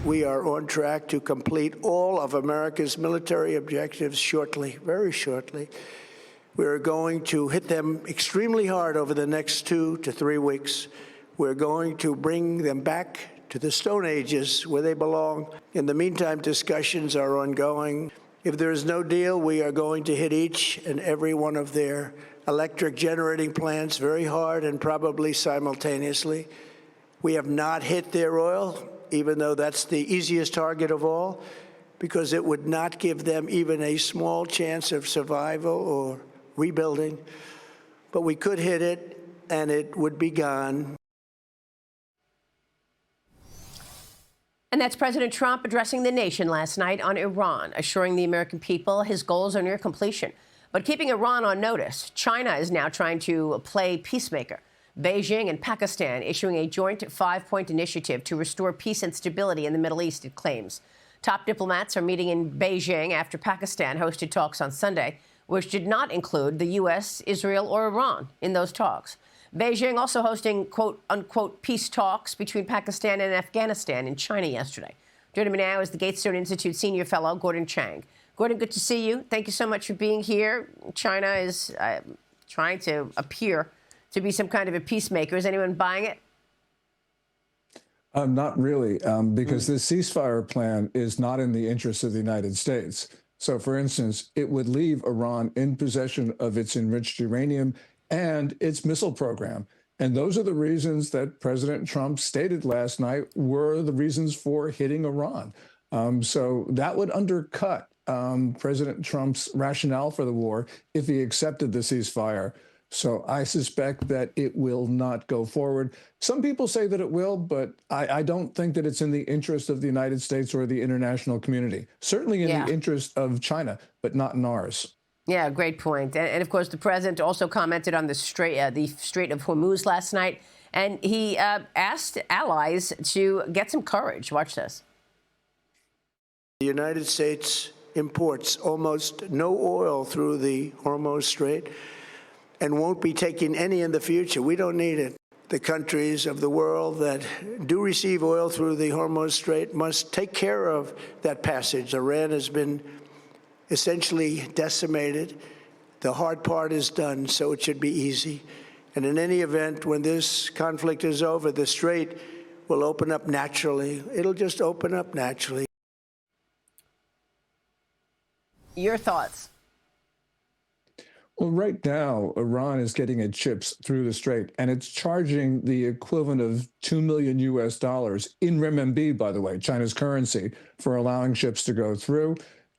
We are on track to complete all of America's military objectives shortly, very shortly. We're going to hit them extremely hard over the next 2 to 3 weeks. We're going to bring them back to the Stone Ages where they belong. In the meantime, discussions are ongoing. If there is no deal, we are going to hit each and every one of their electric generating plants very hard and probably simultaneously. We have not hit their oil, even though that's the easiest target of all, because it would not give them even a small chance of survival or rebuilding. But we could hit it, and it would be gone. And that's President Trump addressing the nation last night on Iran, assuring the American people his goals are near completion. But keeping Iran on notice, China is now trying to play peacemaker. Beijing and Pakistan issuing a joint 5-point initiative to restore peace and stability in the Middle East, it claims. Top diplomats are meeting in Beijing after Pakistan hosted talks on Sunday, which did not include the U.S., Israel, or Iran in those talks. Beijing also hosting quote-unquote peace talks between Pakistan and Afghanistan in China yesterday. Joining me now is the Gatestone Institute senior fellow, Gordon Chang. Gordon, good to see you. Thank you so much for being here. China is trying to appear to be some kind of a peacemaker. Is anyone buying it? Not really, because this ceasefire plan is not in the interest of the United States. So, for instance, it would leave Iran in possession of its enriched uranium and its missile program. And those are the reasons that President Trump stated last night were the reasons for hitting Iran. So that would undercut President Trump's rationale for the war if he accepted the ceasefire. So I suspect that it will not go forward. Some people say that it will, but I don't think that it's in the interest of the United States or the international community. Certainly in the interest of China, but not in ours. Yeah, great point. And of course, the president also commented on the Strait of Hormuz last night, and he asked allies to get some courage. Watch this. The United States imports almost no oil through the Hormuz Strait and won't be taking any in the future. We don't need it. The countries of the world that do receive oil through the Hormuz Strait must take care of that passage. Iran has been essentially decimated. The hard part is done, so it should be easy. And in any event, when this conflict is over, the Strait will open up naturally. It'll just open up naturally. Your thoughts? Well, right now, Iran is getting its ships through the Strait, and it's charging the equivalent of $2 million in renminbi, by the way, China's currency, for allowing ships to go through.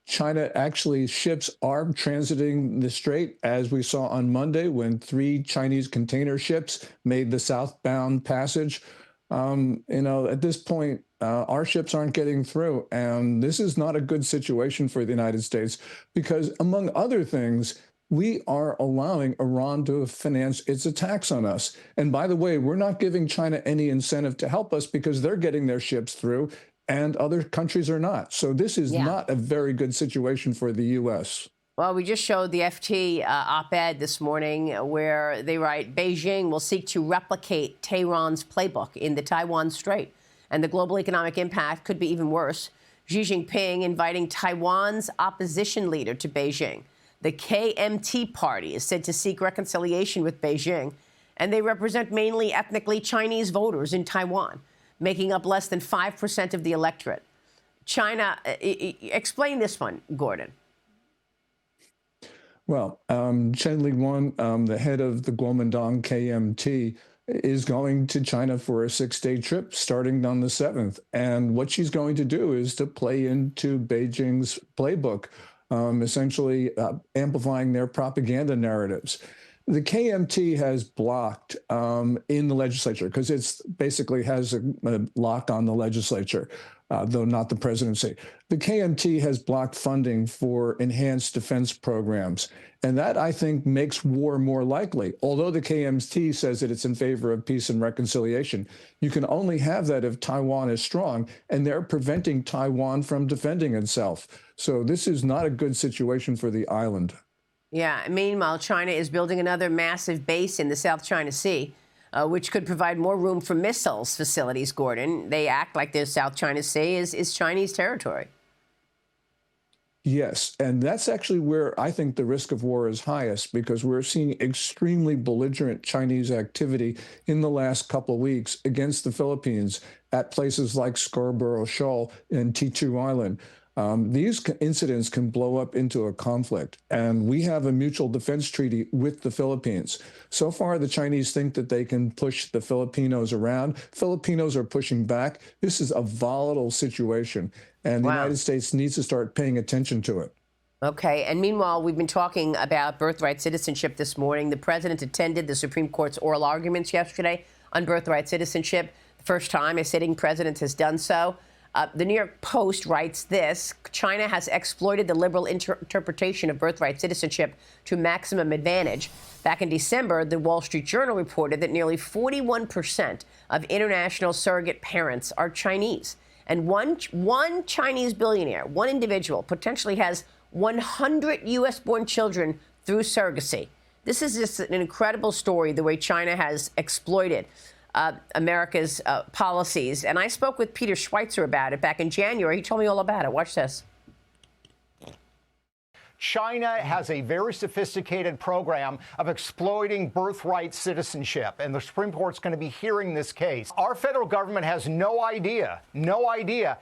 China actually, ships are transiting the Strait, as we saw on Monday when 3 Chinese container ships made the southbound passage. At this point, our ships aren't getting through, and this is not a good situation for the United States because, among other things, we are allowing Iran to finance its attacks on us. And by the way, we're not giving China any incentive to help us because they're getting their ships through and other countries are not. So this is not a very good situation for the U.S. Well, we just showed the FT op-ed this morning where they write, Beijing will seek to replicate Tehran's playbook in the Taiwan Strait, and the global economic impact could be even worse. Xi Jinping inviting Taiwan's opposition leader to Beijing. The KMT party is said to seek reconciliation with Beijing, and they represent mainly ethnically Chinese voters in Taiwan, making up less than 5% of the electorate. China, explain this one, Gordon. Well, Chen Li-wan, the head of the Kuomintang KMT, is going to China for a 6-day trip starting on the 7th. And what she's going to do is to play into Beijing's playbook, essentially amplifying their propaganda narratives. The KMT has blocked in the legislature because it's basically has a lock on the legislature, though not the presidency. The KMT has blocked funding for enhanced defense programs. And that, I think, makes war more likely. Although the KMT says that it's in favor of peace and reconciliation, you can only have that if Taiwan is strong, and they're preventing Taiwan from defending itself. So this is not a good situation for the island. Yeah. Meanwhile, China is building another massive base in the South China Sea. which could provide more room for missiles facilities, Gordon. They act like the South China Sea is Chinese territory. Yes, and that's actually where I think the risk of war is highest, because we're seeing extremely belligerent Chinese activity in the last couple of weeks against the Philippines at places like Scarborough Shoal and Titu Island. These incidents can blow up into a conflict, and we have a mutual defense treaty with the Philippines. So far, the Chinese think that they can push the Filipinos around. Filipinos are pushing back. This is a volatile situation, and the United States needs to start paying attention to it. Okay, and meanwhile, we've been talking about birthright citizenship this morning. The president attended the Supreme Court's oral arguments yesterday on birthright citizenship. The first time a sitting president has done so. The New York Post writes this: China has exploited the liberal interpretation of birthright citizenship to maximum advantage. Back in December, the Wall Street Journal reported that nearly 41% of international surrogate parents are Chinese. And one Chinese billionaire, one individual, potentially has 100 U.S.-born children through surrogacy. This is just an incredible story, the way China has exploited America's policies. And I spoke with Peter Schweitzer about it back in January. He told me all about it. Watch this. China has a very sophisticated program of exploiting birthright citizenship, and the Supreme Court's going to be hearing this case. Our federal government has no idea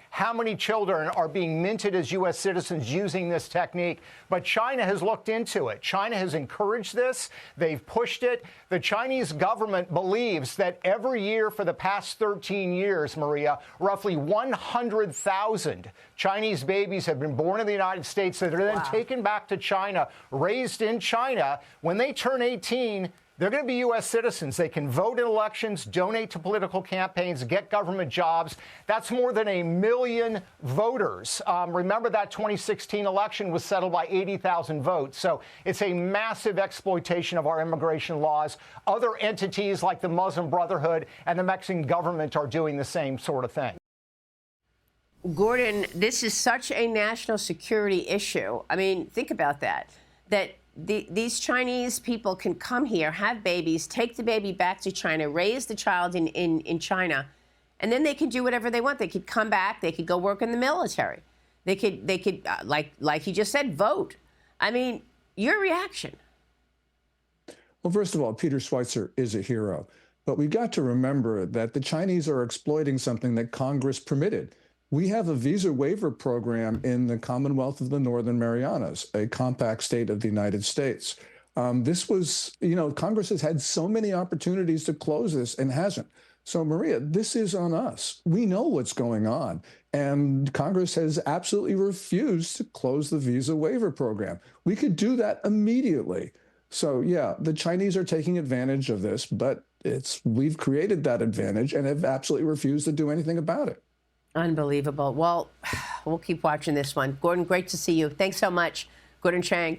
how many children are being minted as U.S. citizens using this technique, but China has looked into it. China has encouraged this. They've pushed it. The Chinese government believes that every year for the past 13 years, Maria, roughly 100,000 Chinese babies have been born in the United States that are then taken back to China, raised in China. When they turn 18, they're going to be U.S. citizens. They can vote in elections, donate to political campaigns, get government jobs. That's more than 1 million voters. Remember, that 2016 election was settled by 80,000 votes. So it's a massive exploitation of our immigration laws. Other entities like the Muslim Brotherhood and the Mexican government are doing the same sort of thing. Gordon, this is such a national security issue. I mean, think about that, these Chinese people can come here, have babies, take the baby back to China, raise the child in China, and then they can do whatever they want. They could come back. They could go work in the military. They could like he just said, vote. I mean, your reaction? Well, first of all, Peter Schweitzer is a hero. But we've got to remember that the Chinese are exploiting something that Congress permitted. We have a visa waiver program in the Commonwealth of the Northern Marianas, a compact state of the United States. This was, Congress has had so many opportunities to close this and hasn't. So, Maria, this is on us. We know what's going on. And Congress has absolutely refused to close the visa waiver program. We could do that immediately. So, yeah, the Chinese are taking advantage of this, but we've created that advantage and have absolutely refused to do anything about it. Unbelievable. Well, we'll keep watching this one. Gordon, great to see you. Thanks so much. Gordon Chang.